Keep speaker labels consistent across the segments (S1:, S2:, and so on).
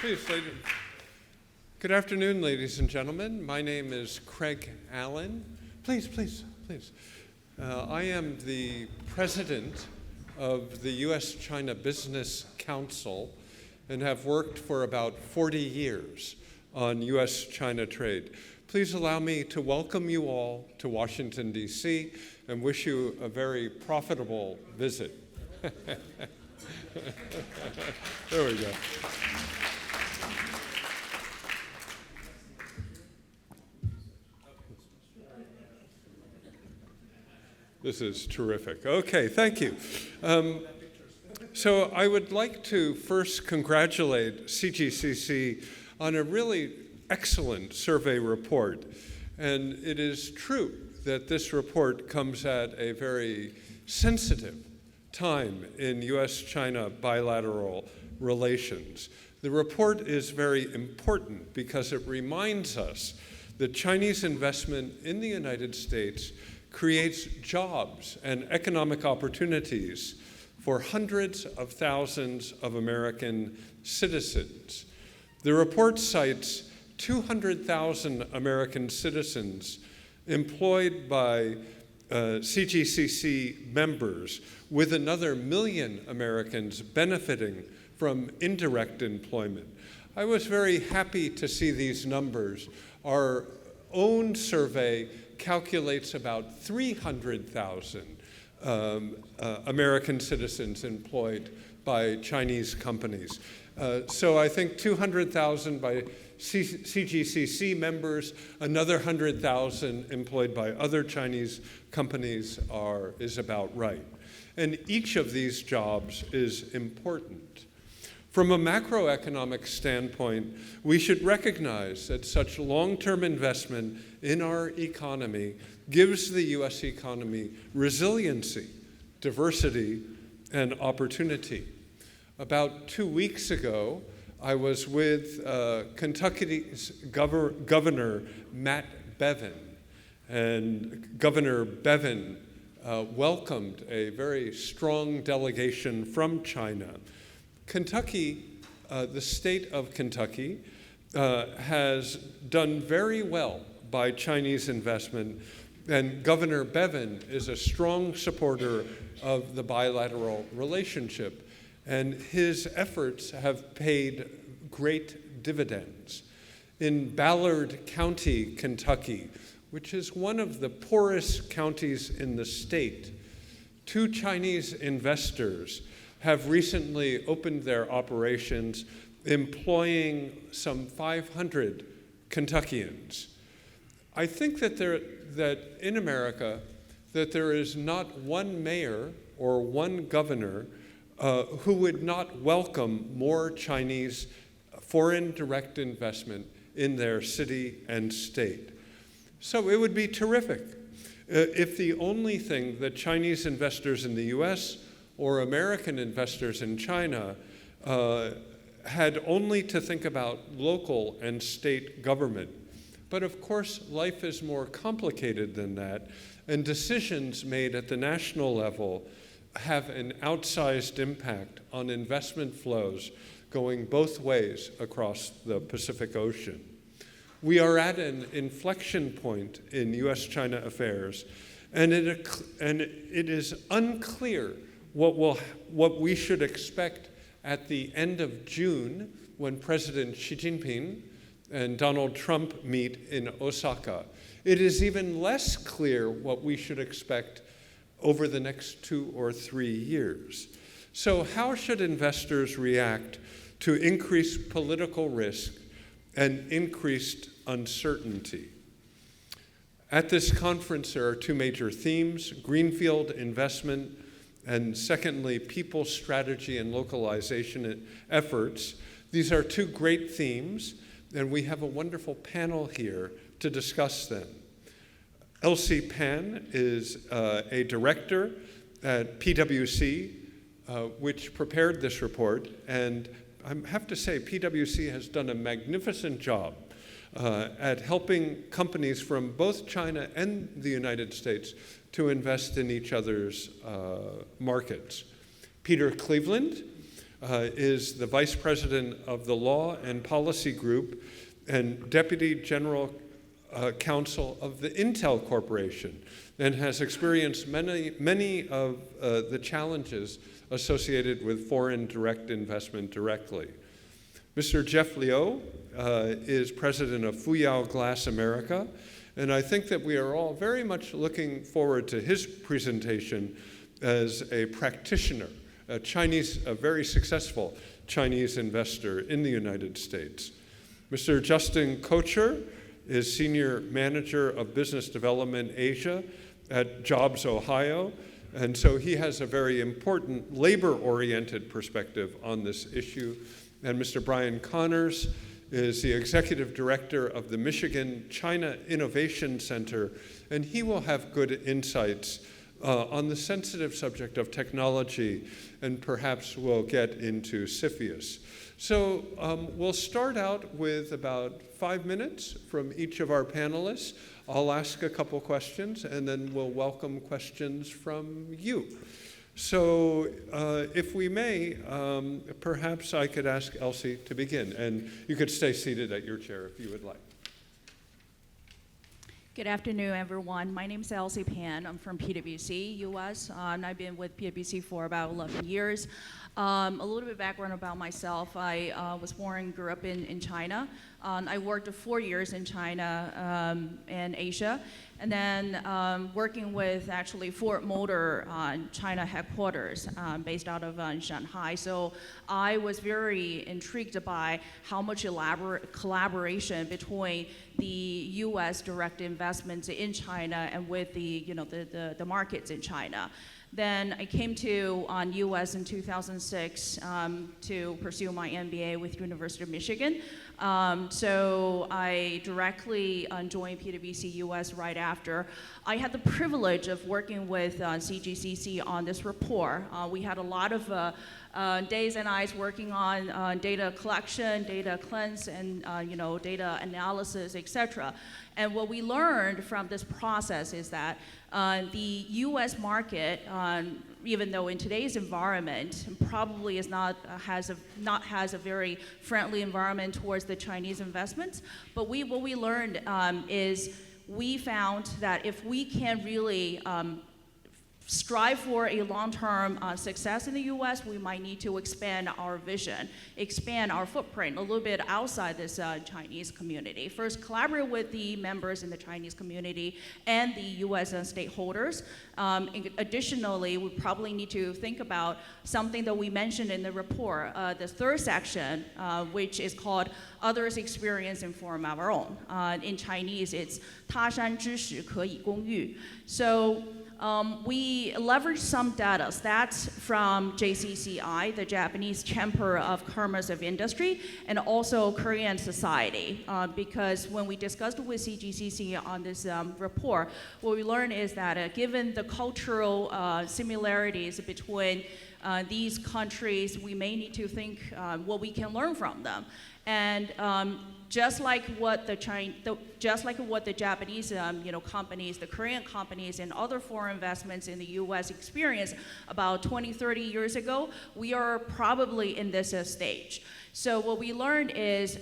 S1: Please, ladies. Good afternoon, ladies and gentlemen. My name is Craig Allen. Please. I am the president of the U.S.-China Business Council and have worked for about 40 years on U.S.-China trade. Please allow me to welcome you all to Washington, D.C. and wish you a very profitable visit. There we go. This is terrific. Okay, thank you. So I would like to first congratulate CGCC on a really excellent survey report. And it is true that this report comes at a very sensitive time in U.S.-China bilateral relations. The report is very important because it reminds us that Chinese investment in the United States creates jobs and economic opportunities for hundreds of thousands of American citizens. The report cites 200,000 American citizens employed by CGCC members, with another 1 million Americans benefiting from indirect employment. I was very happy to see these numbers. Our own survey calculates about 300,000 American citizens employed by Chinese companies. So I think 200,000 by CGCC members, another 100,000 employed by other Chinese companies is about right. And each of these jobs is important. From a macroeconomic standpoint, we should recognize that such long-term investment in our economy gives the U.S. economy resiliency, diversity, and opportunity. About 2 weeks ago, I was with Kentucky's Governor Matt Bevin, and Governor Bevin welcomed a very strong delegation from China. Kentucky, the state of Kentucky, has done very well by Chinese investment, and Governor Bevin is a strong supporter of the bilateral relationship, and his efforts have paid great dividends. In Ballard County, Kentucky, which is one of the poorest counties in the state, 2 Chinese investors have recently opened their operations, employing some 500 Kentuckians. I think that in America, that there is not one mayor or one governor who would not welcome more Chinese foreign direct investment in their city and state. So it would be terrific if the only thing that Chinese investors in the U.S. or American investors in China had only to think about local and state government. But of course, life is more complicated than that, and decisions made at the national level have an outsized impact on investment flows going both ways across the Pacific Ocean. We are at an inflection point in U.S.-China affairs, and it is unclear what we should expect at the end of June when President Xi Jinping and Donald Trump meet in Osaka. It is even less clear what we should expect over the next 2 or 3 years. So how should investors react to increased political risk and increased uncertainty? At this conference, there are 2 major themes: greenfield investment, and secondly, people strategy and localization efforts. These are 2 great themes, and we have a wonderful panel here to discuss them. Elsie PAN is a director at PwC, which prepared this report, and I have to say PwC has done a magnificent job at helping companies from both China and the United States to invest in each other's markets. Peter Cleveland is the Vice President of the Law and Policy Group and Deputy General Counsel of the Intel Corporation, and has experienced many of the challenges associated with foreign direct investment directly. Mr. Jeff Liu is president of Fuyao Glass America, and I think that we are all very much looking forward to his presentation as a practitioner, a very successful Chinese investor in the United States. Mr. Justin KOCHER is Senior Manager of Business Development Asia at Jobs Ohio, and so he has a very important labor-oriented perspective on this issue. And Mr. Brian Connors is the Executive Director of the Michigan China Innovation Center, and he will have good insights on the sensitive subject of technology, and perhaps we'll get into CFIUS. So we'll start out with about 5 minutes from each of our panelists. I'll ask a couple questions, and then we'll welcome questions from you. So if we may, perhaps I could ask Elsie to begin, and you could stay seated at your chair if you would like.
S2: Good afternoon, everyone. My name is Elsie PAN. I'm from PwC, US, and I've been with PwC for about 11 years. A little bit of background about myself. I was born and grew up in China. I worked 4 years in China and Asia, and then working with actually Ford Motor China headquarters based out of Shanghai. So I was very intrigued by how much elaborate collaboration between the U.S. direct investments in China and with the markets in China. Then I came to U.S. in 2006 to pursue my MBA with University of Michigan. So I directly joined PwC US right after. I had the privilege of working with CGCC on this report. We had a lot of days and nights working on data collection, data cleanse, and data analysis, etc. And what we learned from this process is that the U.S. market, even though in today's environment probably has a very friendly environment towards the Chinese investments, but what we learned is we found that if we can really strive for a long-term success in the U.S., we might need to expand our vision, expand our footprint a little bit outside this Chinese community. First, collaborate with the members in the Chinese community and the U.S. stakeholders. Additionally, we probably need to think about something that we mentioned in the report, the third section, which is called Others' Experience Inform Our Own. In Chinese, it's 他山之石可以攻玉. So we leveraged some data stats from JCCI, the Japanese Chamber of Commerce of Industry, and also Korean Society. Because when we discussed with CGCC on this report, what we learned is that given the cultural similarities between these countries, we may need to think what we can learn from them. And just like what the Japanese companies, the Korean companies, and other foreign investments in the U.S. experienced about 20, 30 years ago, we are probably in this stage. So what we learned is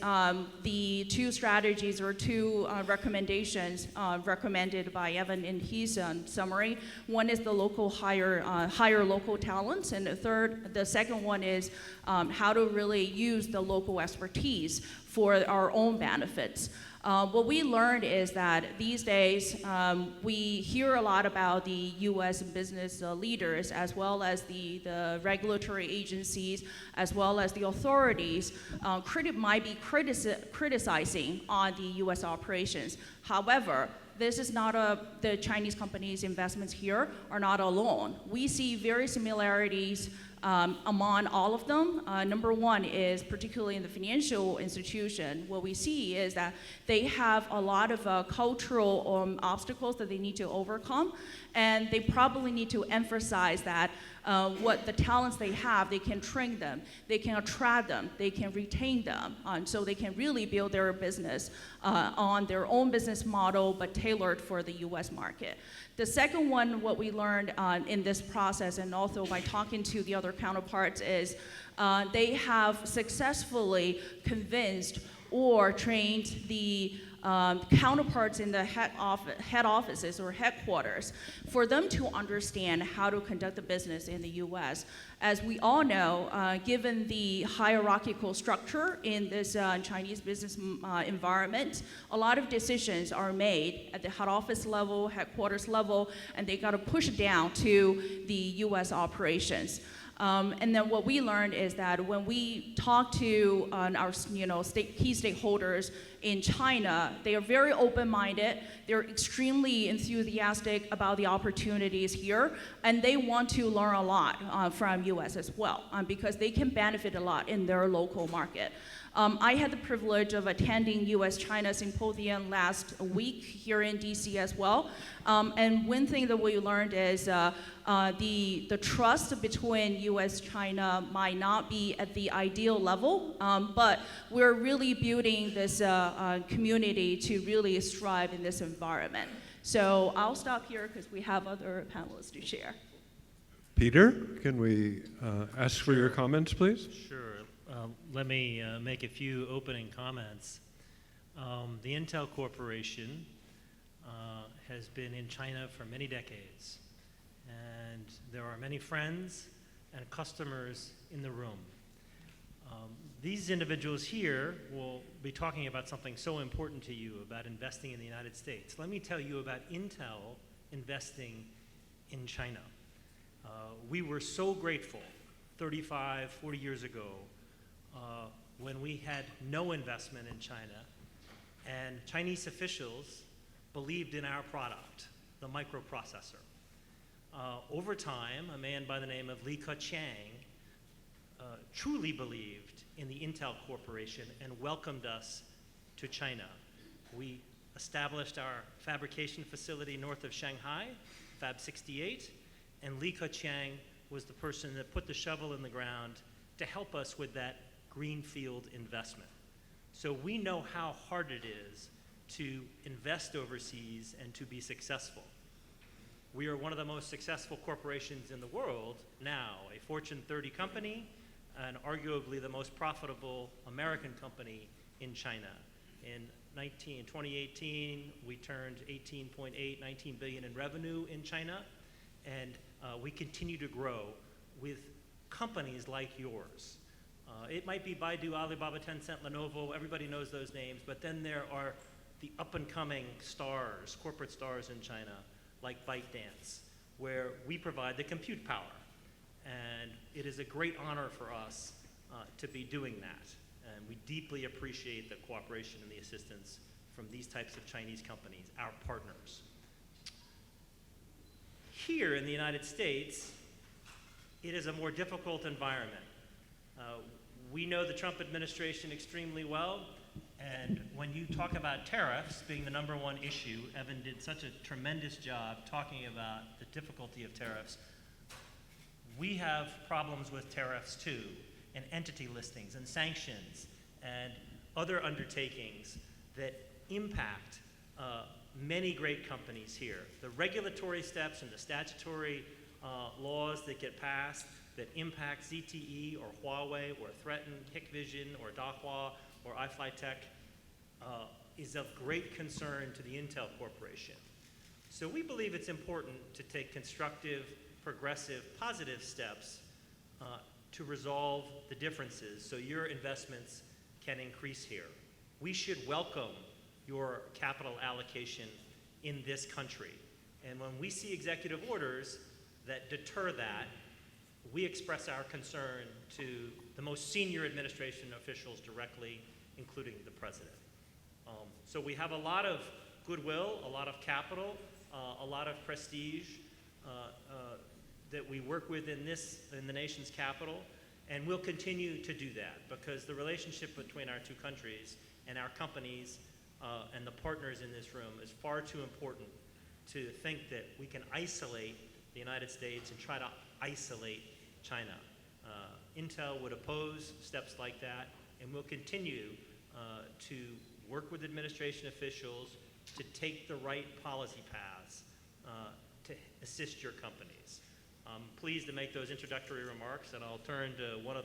S2: the two strategies or two recommendations recommended by Evan in his summary. One is the hire local talents, and the second one is how to really use the local expertise for our own benefits. What we learned is that these days we hear a lot about the U.S. business leaders, as well as the regulatory agencies, as well as the authorities might be criticizing on the U.S. operations. However, this is not the Chinese companies' investments here are not alone. We see very similarities among all of them. Number one is particularly in the financial institution, what we see is that they have a lot of cultural obstacles that they need to overcome, and they probably need to emphasize that what the talents they have, they can train them, they can attract them, they can retain them, so they can really build their business on their own business model, but tailored for the U.S. market. The second one, what we learned in this process, and also by talking to the other their counterparts is they have successfully convinced or trained the counterparts in the head offices or headquarters for them to understand how to conduct the business in the U.S. As we all know, given the hierarchical structure in this Chinese business environment, a lot of decisions are made at the head office level, headquarters level, and they got to push down to the U.S. operations. And then what we learned is that when we talk to our key stakeholders in China, they are very open-minded. They're extremely enthusiastic about the opportunities here, and they want to learn a lot from U.S. as well, because they can benefit a lot in their local market. I had the privilege of attending U.S.-China Symposium last week here in D.C. as well. And one thing that we learned is the trust between U.S.-China might not be at the ideal level, but we're really building this community to really strive in this environment. So I'll stop here because we have other panelists to share.
S1: Peter, can we ask for your comments, please?
S3: Sure. Let me make a few opening comments. The Intel Corporation has been in China for many decades, and there are many friends and customers in the room. These individuals here will be talking about something so important to you about investing in the United States. Let me tell you about Intel investing in China. We were so grateful 35, 40 years ago when we had no investment in China, and Chinese officials believed in our product, the microprocessor. Over time, a man by the name of Li Keqiang truly believed in the Intel Corporation and welcomed us to China. We established our fabrication facility north of Shanghai, Fab 68, and Li Keqiang was the person that put the shovel in the ground to help us with that greenfield investment. So we know how hard it is to invest overseas and to be successful. We are one of the most successful corporations in the world now, a Fortune 30 company, and arguably the most profitable American company in China. In 2018, we turned 19 billion in revenue in China, and we continue to grow with companies like yours. It might be Baidu, Alibaba, Tencent, Lenovo, everybody knows those names, but then there are the up-and-coming stars, corporate stars in China, like ByteDance, where we provide the compute power. And it is a great honor for us to be doing that. And we deeply appreciate the cooperation and the assistance from these types of Chinese companies, our partners. Here in the United States, it is a more difficult environment. We know the Trump administration extremely well, and when you talk about tariffs being the #1 issue, Evan did such a tremendous job talking about the difficulty of tariffs. We have problems with tariffs too, and entity listings and sanctions and other undertakings that impact many great companies here. The regulatory steps and the statutory laws that get passed that impact ZTE or Huawei or threaten Hikvision or Dahua or iFlyTek is of great concern to the Intel Corporation. So we believe it's important to take constructive, progressive, positive steps to resolve the differences so your investments can increase here. We should welcome your capital allocation in this country. And when we see executive orders that deter that, we express our concern to the most senior administration officials directly, including the president. So we have a lot of goodwill, a lot of capital, a lot of prestige that we work with in the nation's capital, and we'll continue to do that because the relationship between our two countries and our companies and the partners in this room is far too important to think that we can isolate the United States and try to isolate China. Intel would oppose steps like that, and we'll continue to work with administration officials to take the right policy paths to assist your companies. I'm pleased to make those introductory remarks, and I'll turn to one of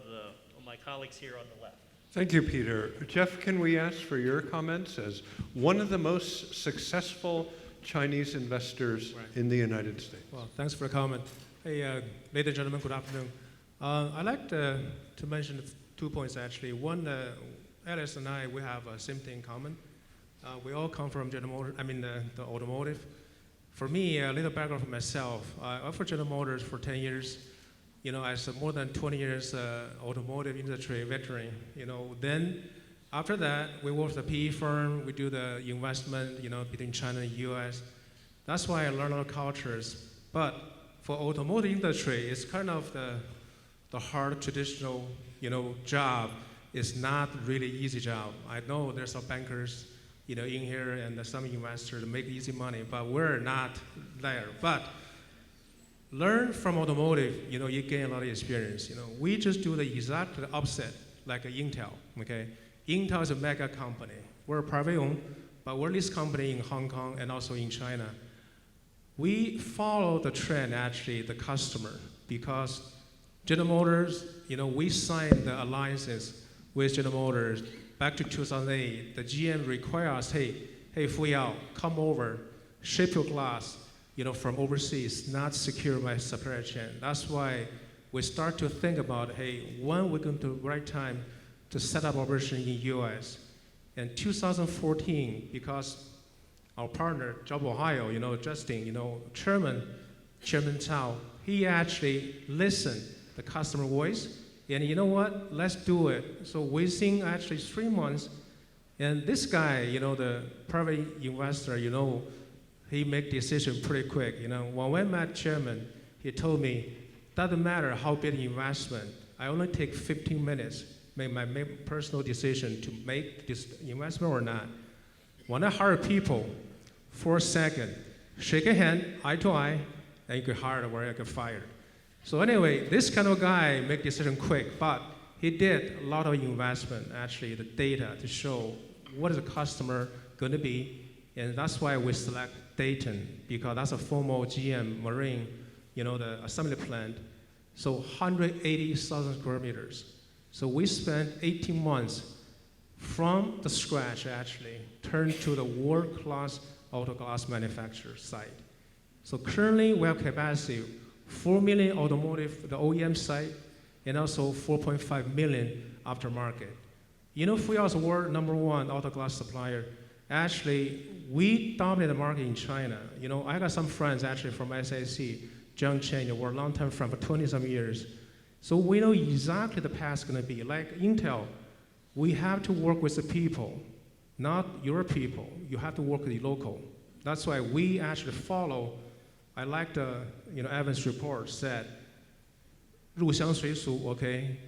S3: my colleagues here on the left.
S1: Thank you, Peter. Jeff, can we ask for your comments as one of the most successful Chinese investors in the United States?
S4: Well, thanks for the comment. Hey, ladies and gentlemen, good afternoon. I'd like to mention 2 points, actually. One, Alice and I, we have a same thing in common. We all come from the automotive. For me, a little background for myself. I worked for General Motors for 10 years. You know, as a more than 20 years automotive industry veteran. You know, then after that, we worked at a PE firm. We do the investment, you know, between China and U.S. That's why I learned a lot of cultures. But for automotive industry, it's kind of the hard traditional, you know, job. It's not really easy job. I know there's some bankers, you know, in here and some investors make easy money, but we're not there. But learn from automotive, you know, you gain a lot of experience. You know, we just do the exact opposite, like Intel, okay? Intel is a mega company. We're private owned, but we're this company in Hong Kong and also in China. We follow the trend, actually, the customer, because General Motors, you know, we signed the alliances with General Motors back to 2008. The GM required us, hey, Fuyao, come over, ship your glass, you know, from overseas, not secure my supply chain. That's why we start to think about, hey, when we're going to right time to set up operation in U.S. In 2014, because our partner, Job Ohio, you know, Justin, you know, Chairman Cao, he actually listened the customer voice, and you know what? Let's do it. So within actually 3 months, and this guy, you know, the private investor, you know, he make decision pretty quick. You know, when we met Chairman, he told me, doesn't matter how big investment, I only take 15 minutes, make my personal decision to make this investment or not. When I hire people, 4 seconds, shake a hand, eye to eye, and you get hired or you get fired. So anyway, this kind of guy make decision quick, but he did a lot of investment, actually, the data to show what is the customer going to be, and that's why we select Dayton, because that's a former GM Marine, you know, the assembly plant. So 180,000 square meters. So we spent 18 months from the scratch, actually, turned to the world-class auto glass manufacturer site. So currently we have capacity 4 million automotive, the OEM site, and also 4.5 million aftermarket. You know, we also were #1 auto glass supplier. Actually, we dominate the market in China. You know, I got some friends actually from SAC, John Chen, we're a long-time friend for 20-some years. So we know exactly the path is going to be. Like Intel, we have to work with the people, not your people. You have to work with the local. That's why we actually follow. I like the, you know, Evan's report said, 入乡随俗, okay?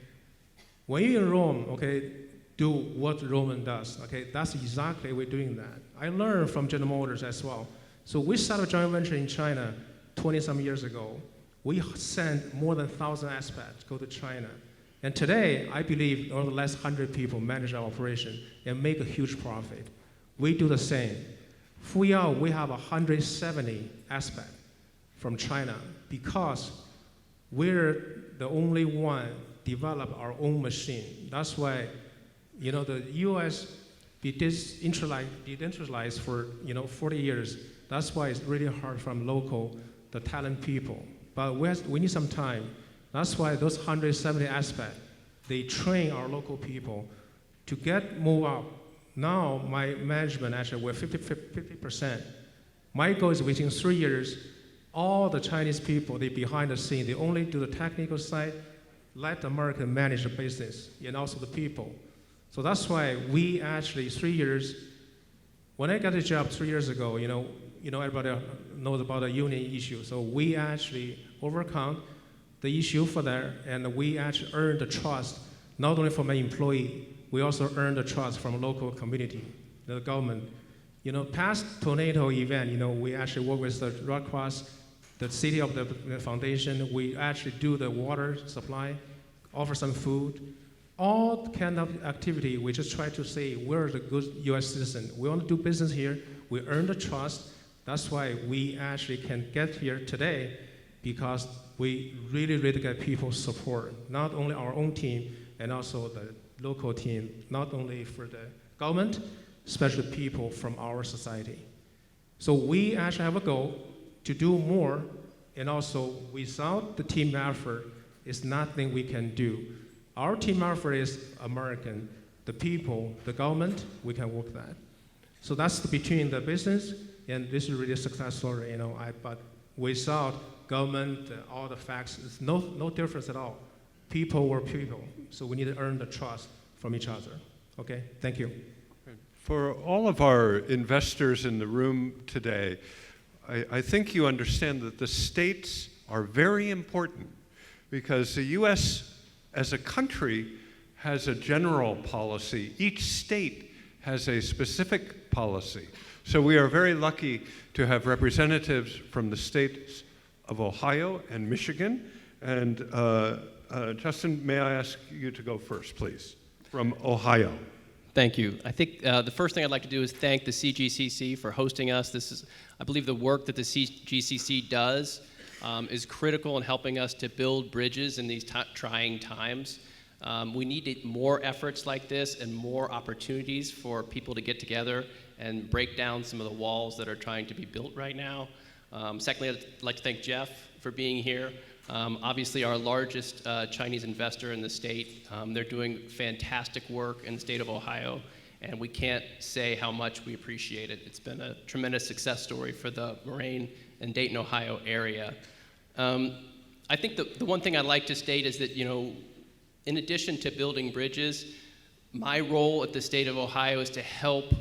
S4: When you're in Rome, okay, do what Roman does, okay? That's exactly we're doing that. I learned from General Motors as well. So we started a joint venture in China 20-some years ago. We sent more than 1,000 expats go to China. And today, I believe over the last 100 people manage our operation and make a huge profit. We do the same. Fuyao, we have 170 expats from China because we're the only one develop our own machine. That's why, you know, the U.S. be decentralized for, you know, 40 years. That's why it's really hard from local, the talent people. But we need some time. That's why those 170 aspects, they train our local people to move up. Now my management, actually, we're 50%. My goal is within 3 years, all the Chinese people, they behind the scene, they only do the technical side, let the American manage the business, and also the people. So that's why we actually, 3 years, when I got the job 3 years ago, you know, everybody knows about the union issue. So we actually overcome the issue for that, and we actually earned the trust, not only from my employee, we also earned the trust from local community, the government. You know, past tornado event, you know, we actually work with the Red Cross, the city of the foundation. We actually do the water supply, offer some food. All kind of activity, we just try to say we're the good U.S. citizen. We want to do business here. We earn the trust. That's why we actually can get here today. because we really get people's support, not only our own team and also the local team, not only for the government, especially people from our society. So we actually have a goal to do more, and also without the team effort, it's nothing we can do. Our team effort is American. The people, the government, we can work that. So that's between the business, and this is really a success story, but without government, all the facts, it's no difference at all. People were people, so we need to earn the trust from each other. Okay, thank you.
S1: For all of our investors in the room today, I think you understand that the states are very important because the U.S. as a country has a general policy. Each state has a specific policy. So we are very lucky to have representatives from the states of Ohio and Michigan. And Justin, may I ask you to go first, please, from Ohio.
S5: Thank you. I think the first thing I'd like to do is thank the CGCC for hosting us. This is, I believe the work that the CGCC does is critical in helping us to build bridges in these trying times. We need more efforts like this and more opportunities for people to get together and break down some of the walls that are trying to be built right now. Secondly, I'd like to thank Jeff for being here. Obviously, our largest Chinese investor in the state. They're doing fantastic work in the state of Ohio, and we can't say how much we appreciate it. It's been a tremendous success story for the Moraine and Dayton, Ohio area. I think the one thing I'd like to state is that, in addition to building bridges, my role at the state of Ohio is to help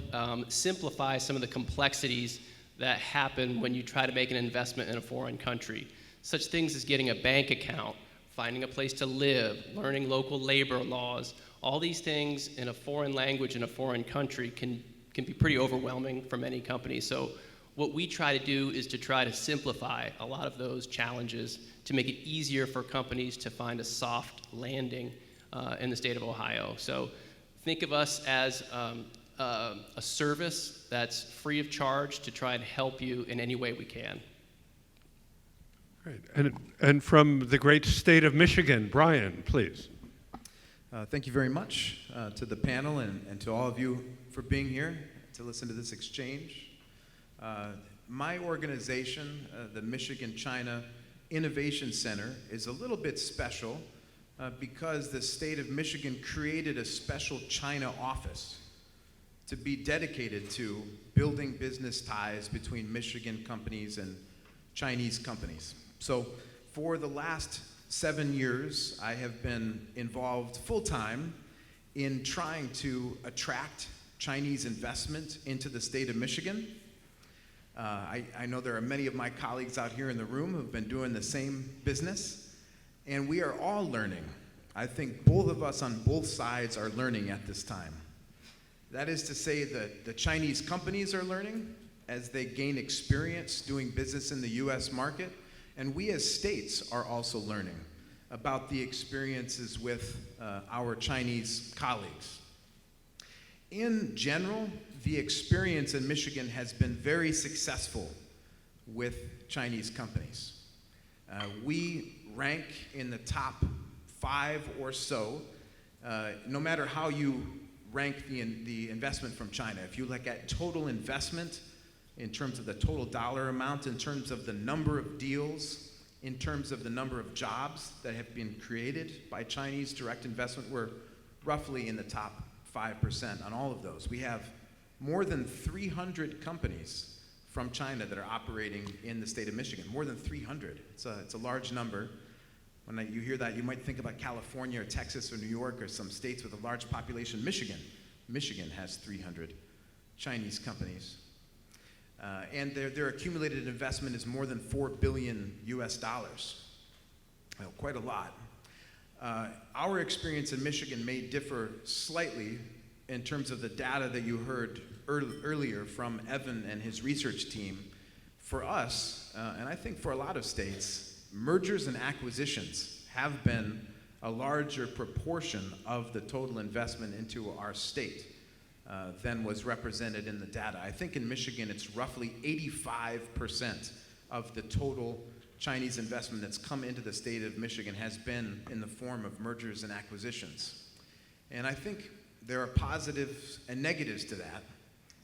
S5: simplify some of the complexities that happen when you try to make an investment in a foreign country. Such things as getting a bank account, finding a place to live, learning local labor laws. All these things in a foreign language in a foreign country can be pretty overwhelming for many companies. So what we try to do is to try to simplify a lot of those challenges to make it easier for companies to find a soft landing in the state of Ohio. So think of us as a service that's free of charge to try and help you in any way we can.
S1: Great. And from the great state of Michigan, Brian, please.
S6: Thank you very much to the panel and to all of you for being here to listen to this exchange. My organization, the Michigan China Innovation Center, is a little bit special because the state of Michigan created a special China office to be dedicated to building business ties between Michigan companies and Chinese companies. So for the last 7 years, I have been involved full-time in trying to attract Chinese investment into the state of Michigan. I know there are many of my colleagues out here in the room who have been doing the same business, and we are all learning. I think both of us on both sides are learning at this time. That is to say that the Chinese companies are learning as they gain experience doing business in the U.S. market, and we as states are also learning about the experiences with our Chinese colleagues. In general, the experience in Michigan has been very successful with Chinese companies. We rank in the top 5 or so, no matter how you rank the investment from China. If you look at total investment, in terms of the total dollar amount, in terms of the number of deals, in terms of the number of jobs that have been created by Chinese direct investment, we're roughly in the top 5% on all of those. We have more than 300 companies from China that are operating in the state of Michigan, more than 300. It's a large number. When you hear that, you might think about California or Texas or New York or some states with a large population. Michigan has 300 Chinese companies. And their accumulated investment is more than $4 billion US. Well, quite a lot. Our experience in Michigan may differ slightly in terms of the data that you heard earlier from Evan and his research team. For us, and I think for a lot of states, mergers and acquisitions have been a larger proportion of the total investment into our state than was represented in the data. I think in Michigan it's roughly 85% of the total Chinese investment that's come into the state of Michigan has been in the form of mergers and acquisitions. And I think there are positives and negatives to that.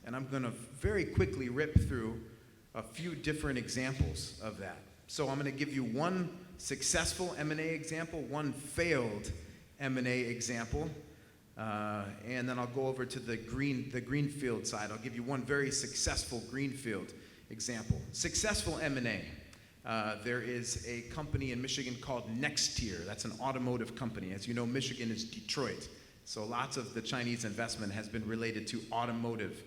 S6: And I'm going to very quickly rip through a few different examples of that. So I'm going to give you one successful M&A example, one failed M&A example, and then I'll go over to the greenfield side. I'll give you one very successful greenfield example. Successful M&A. There is a company in Michigan called Nextier. That's an automotive company. As you know, Michigan is Detroit. So lots of the Chinese investment has been related to automotive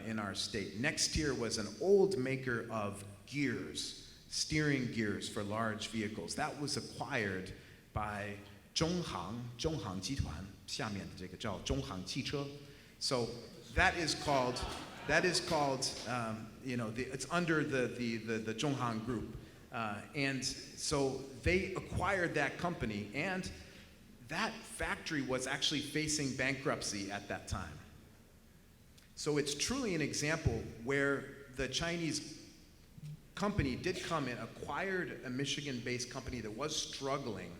S6: in our state. Nextier was an old maker of gears, steering gears for large vehicles. That was acquired by 中航集团下面的这个叫中航汽车. So that is called it's under the Zhonghang group. And so they acquired that company, and that factory was actually facing bankruptcy at that time. So it's truly an example where the Chinese company did come in, acquired a Michigan-based company that was struggling,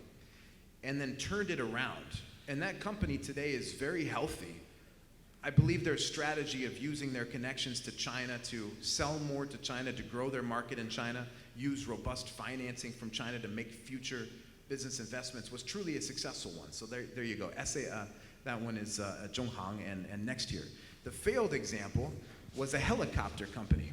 S6: and then turned it around. And that company today is very healthy. I believe their strategy of using their connections to China to sell more to China, to grow their market in China, use robust financing from China to make future business investments was truly a successful one. So there you go. That one is Zhonghang and Nextier. The failed example was a helicopter company.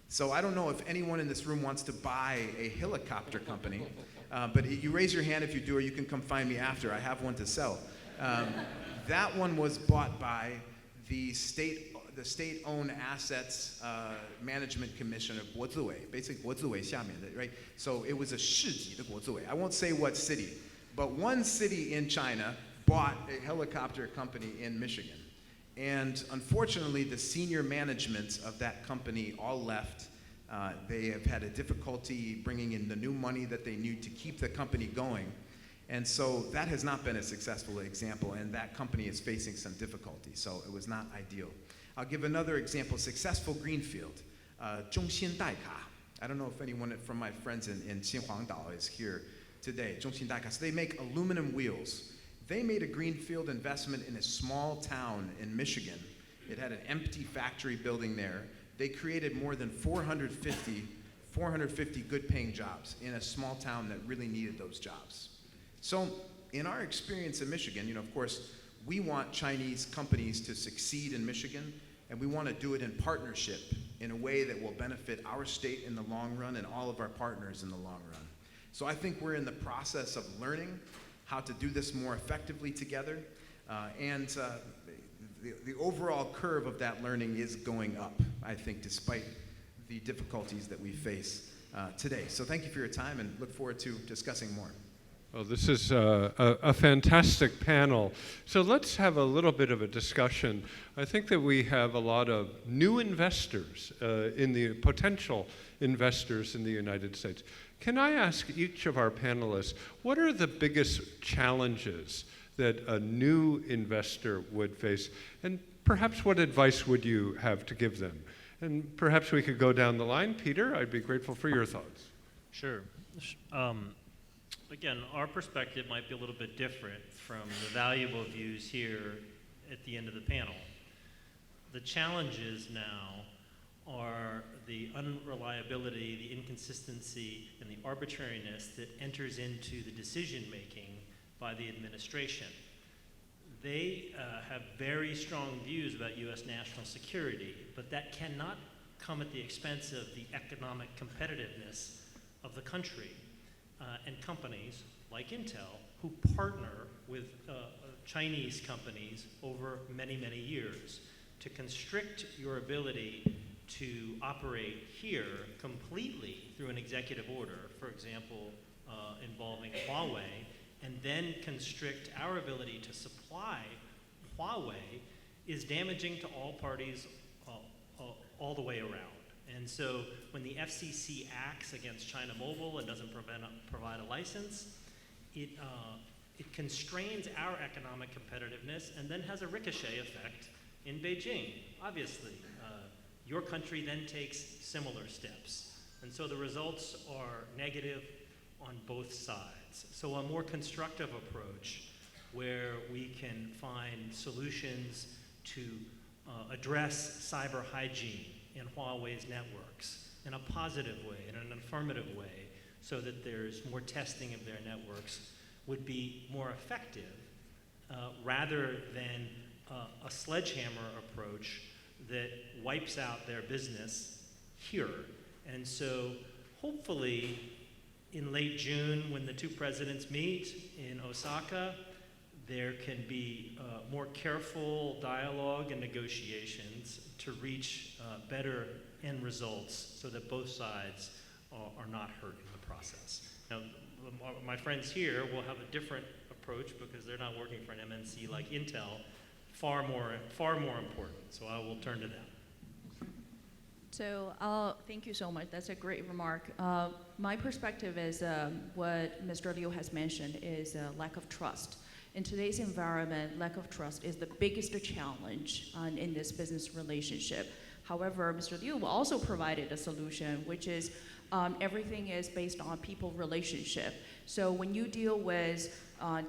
S6: So I don't know if anyone in this room wants to buy a helicopter company, but you raise your hand if you do, or you can come find me after. I have one to sell. That one was bought by the state-owned assets management commission of 国资委, basically 国资委下面的, right? So it was a 市级的国资委. I won't say what city, but one city in China bought a helicopter company in Michigan. And unfortunately, the senior management of that company all left. They have had a difficulty bringing in the new money that they need to keep the company going. And so that has not been a successful example, and that company is facing some difficulty. So it was not ideal. I'll give another example, successful greenfield, 中芯代卡. I don't know if anyone from my friends in Xinhuangdao is here today. 中芯代卡. So they make aluminum wheels. They made a greenfield investment in a small town in Michigan. It had an empty factory building there. They created more than 450 good-paying jobs in a small town that really needed those jobs. So in our experience in Michigan, of course, we want Chinese companies to succeed in Michigan, and we want to do it in partnership in a way that will benefit our state in the long run and all of our partners in the long run. So I think we're in the process of learning how to do this more effectively together, and the overall curve of that learning is going up, I think, despite the difficulties that we face today. So thank you for your time, and look forward to discussing more.
S1: Well, this is a fantastic panel. So let's have a little bit of a discussion. I think that we have a lot of new investors, potential investors in the United States. Can I ask each of our panelists, what are the biggest challenges that a new investor would face? And perhaps what advice would you have to give them? And perhaps we could go down the line. Peter, I'd be grateful for your thoughts.
S3: Sure. Again, our perspective might be a little bit different from the valuable views here at the end of the panel. The challenges now are the unreliability, the inconsistency, and the arbitrariness that enters into the decision-making by the administration. They have very strong views about U.S. national security, but that cannot come at the expense of the economic competitiveness of the country. And companies like Intel who partner with Chinese companies over many, many years to constrict your ability to operate here completely through an executive order, for example, involving Huawei, and then constrict our ability to supply Huawei is damaging to all parties all the way around. And so when the FCC acts against China Mobile and doesn't provide a license, it constrains our economic competitiveness and then has a ricochet effect in Beijing. Obviously, your country then takes similar steps And so the results are negative on both sides. So a more constructive approach where we can find solutions to address cyber hygiene in Huawei's networks in a positive way, in an affirmative way, so that there's more testing of their networks would be more effective rather than a sledgehammer approach that wipes out their business here. And so hopefully in late June, when the two presidents meet in Osaka, there can be more careful dialogue and negotiations to reach better end results so that both sides are not hurt in the process. Now, my friends here will have a different approach because they're not working for an MNC like Intel, far more important. So I will turn to them.
S2: So thank you so much. That's a great remark. My perspective is what Mr. Liu has mentioned is lack of trust. In today's environment, lack of trust is the biggest challenge in this business relationship. However, Mr. Liu also provided a solution, which is everything is based on people relationship. So when you deal with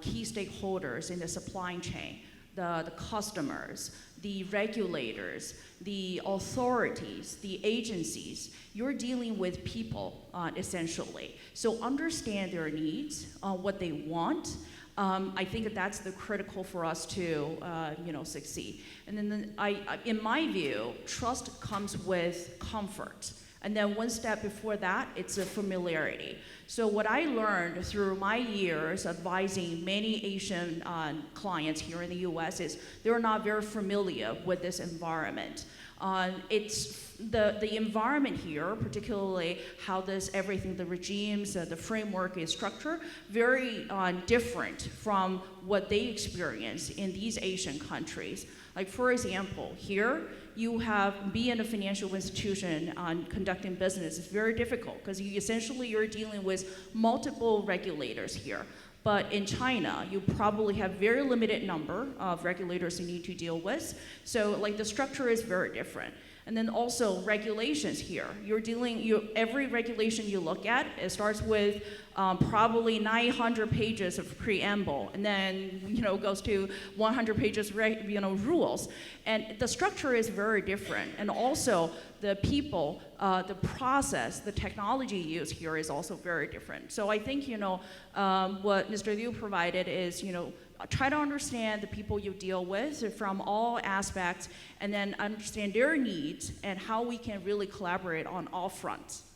S2: key stakeholders in the supply chain, the customers, the regulators, the authorities, the agencies, you're dealing with people essentially. So understand their needs, what they want. I think that's the critical for us to succeed. And then in my view, trust comes with comfort. And then one step before that, it's a familiarity. So what I learned through my years advising many Asian clients here in the US is they're not very familiar with this environment. It's the environment here, particularly how everything, the regimes, the framework is structured, very different from what they experience in these Asian countries. Like for example, here, you being a financial institution conducting business is very difficult because you're dealing with multiple regulators here. But in China, you probably have very limited number of regulators you need to deal with. So like the structure is very different. And then also regulations here. Every regulation you look at, it starts with probably 900 pages of preamble, and then goes to 100 pages rules. And the structure is very different. And also the people, the process, the technology used here is also very different. So I think what Mr. Liu provided is try to understand the people you deal with from all aspects, and then understand their needs and how we can really collaborate on all fronts.